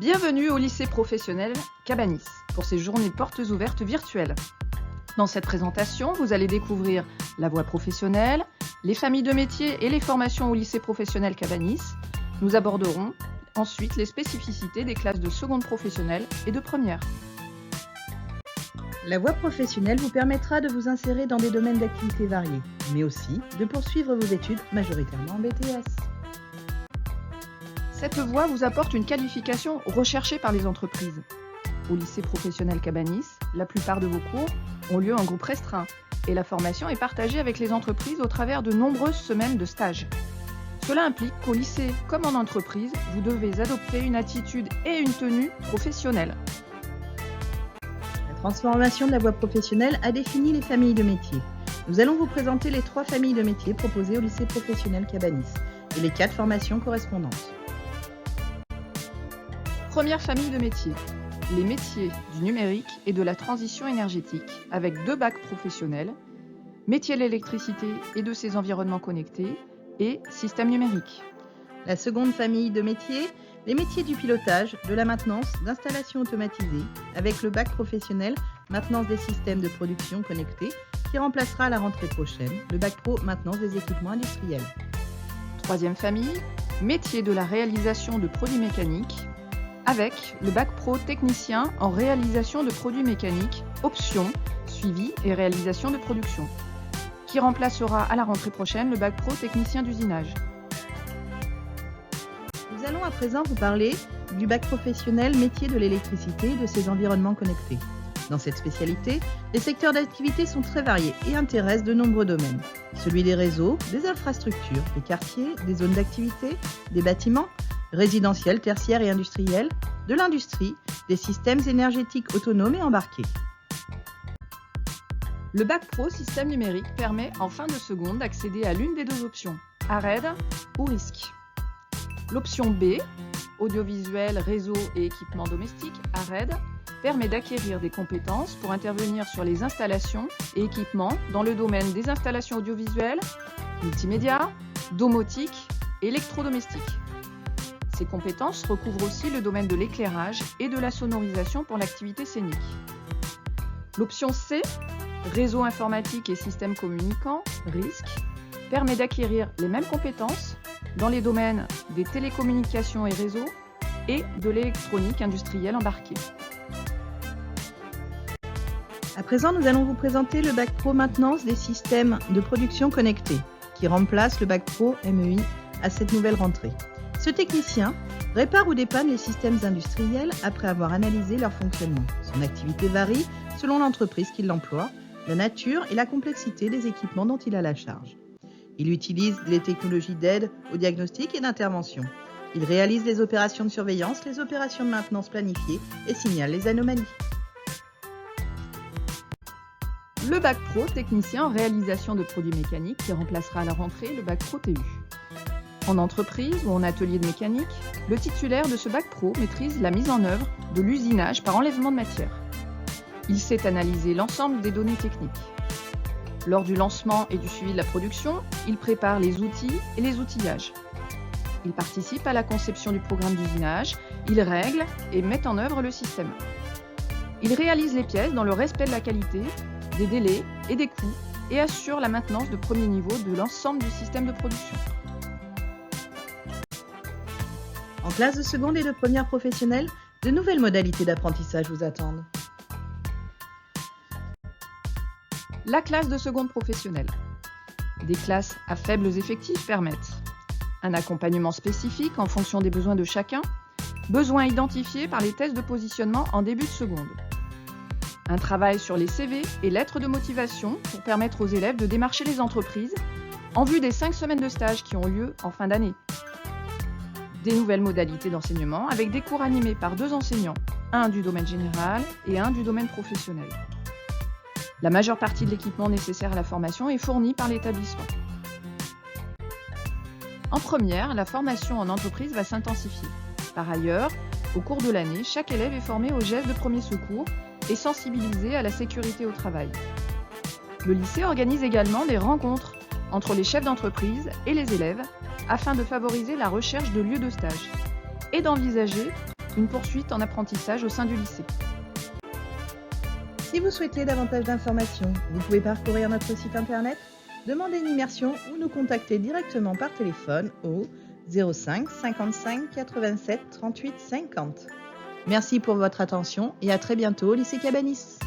Bienvenue au lycée professionnel Cabanis pour ces journées portes ouvertes virtuelles. Dans cette présentation, vous allez découvrir la voie professionnelle, les familles de métiers et les formations au lycée professionnel Cabanis. Nous aborderons ensuite les spécificités des classes de seconde professionnelle et de première. La voie professionnelle vous permettra de vous insérer dans des domaines d'activité variés, mais aussi de poursuivre vos études majoritairement en BTS. Cette voie vous apporte une qualification recherchée par les entreprises. Au lycée professionnel Cabanis, la plupart de vos cours ont lieu en groupe restreint et la formation est partagée avec les entreprises au travers de nombreuses semaines de stage. Cela implique qu'au lycée comme en entreprise, vous devez adopter une attitude et une tenue professionnelle. La transformation de la voie professionnelle a défini les familles de métiers. Nous allons vous présenter les 3 familles de métiers proposées au lycée professionnel Cabanis et les 4 formations correspondantes. Première famille de métiers, les métiers du numérique et de la transition énergétique, avec 2 bacs professionnels, métier de l'électricité et de ses environnements connectés, et système numérique. La seconde famille de métiers, les métiers du pilotage, de la maintenance, d'installation automatisée, avec le bac professionnel maintenance des systèmes de production connectés, qui remplacera à la rentrée prochaine le bac pro maintenance des équipements industriels. Troisième famille, métier de la réalisation de produits mécaniques, avec le bac pro technicien en réalisation de produits mécaniques, option, suivi et réalisation de production, qui remplacera à la rentrée prochaine le bac pro technicien d'usinage. Nous allons à présent vous parler du bac professionnel métier de l'électricité et de ses environnements connectés. Dans cette spécialité, les secteurs d'activité sont très variés et intéressent de nombreux domaines. Celui des réseaux, des infrastructures, des quartiers, des zones d'activité, des bâtiments, résidentiels, tertiaires et industriels, de l'industrie, des systèmes énergétiques autonomes et embarqués. Le bac pro système numérique permet en fin de seconde d'accéder à l'une des 2 options, ARED ou RISC. L'option B, audiovisuel, réseau et équipements domestiques, ARED, permet d'acquérir des compétences pour intervenir sur les installations et équipements dans le domaine des installations audiovisuelles, multimédia, domotique et électrodomestique. Ces compétences recouvrent aussi le domaine de l'éclairage et de la sonorisation pour l'activité scénique. L'option C, réseau informatique et systèmes communicants, RISC, permet d'acquérir les mêmes compétences dans les domaines des télécommunications et réseaux et de l'électronique industrielle embarquée. À présent, nous allons vous présenter le bac pro maintenance des systèmes de production connectés, qui remplace le bac pro MEI à cette nouvelle rentrée. Ce technicien répare ou dépanne les systèmes industriels après avoir analysé leur fonctionnement. Son activité varie selon l'entreprise qui l'emploie, la nature et la complexité des équipements dont il a la charge. Il utilise les technologies d'aide au diagnostic et d'intervention. Il réalise les opérations de surveillance, les opérations de maintenance planifiées et signale les anomalies. Le bac pro technicien en réalisation de produits mécaniques qui remplacera à la rentrée le bac pro TU. En entreprise ou en atelier de mécanique, le titulaire de ce bac pro maîtrise la mise en œuvre de l'usinage par enlèvement de matière. Il sait analyser l'ensemble des données techniques. Lors du lancement et du suivi de la production, il prépare les outils et les outillages. Il participe à la conception du programme d'usinage, il règle et met en œuvre le système. Il réalise les pièces dans le respect de la qualité, des délais et des coûts et assure la maintenance de premier niveau de l'ensemble du système de production. En classe de seconde et de première professionnelle, de nouvelles modalités d'apprentissage vous attendent. La classe de seconde professionnelle. Des classes à faibles effectifs permettent un accompagnement spécifique en fonction des besoins de chacun, besoins identifiés par les tests de positionnement en début de seconde. Un travail sur les CV et lettres de motivation pour permettre aux élèves de démarcher les entreprises en vue des 5 semaines de stage qui ont lieu en fin d'année. Des nouvelles modalités d'enseignement avec des cours animés par 2 enseignants, un du domaine général et un du domaine professionnel. La majeure partie de l'équipement nécessaire à la formation est fournie par l'établissement. En première, la formation en entreprise va s'intensifier. Par ailleurs, au cours de l'année, chaque élève est formé aux gestes de premier secours et sensibilisé à la sécurité au travail. Le lycée organise également des rencontres entre les chefs d'entreprise et les élèves afin de favoriser la recherche de lieux de stage et d'envisager une poursuite en apprentissage au sein du lycée. Si vous souhaitez davantage d'informations, vous pouvez parcourir notre site internet, demander une immersion ou nous contacter directement par téléphone au 05 55 87 38 50. Merci pour votre attention et à très bientôt au lycée Cabanis.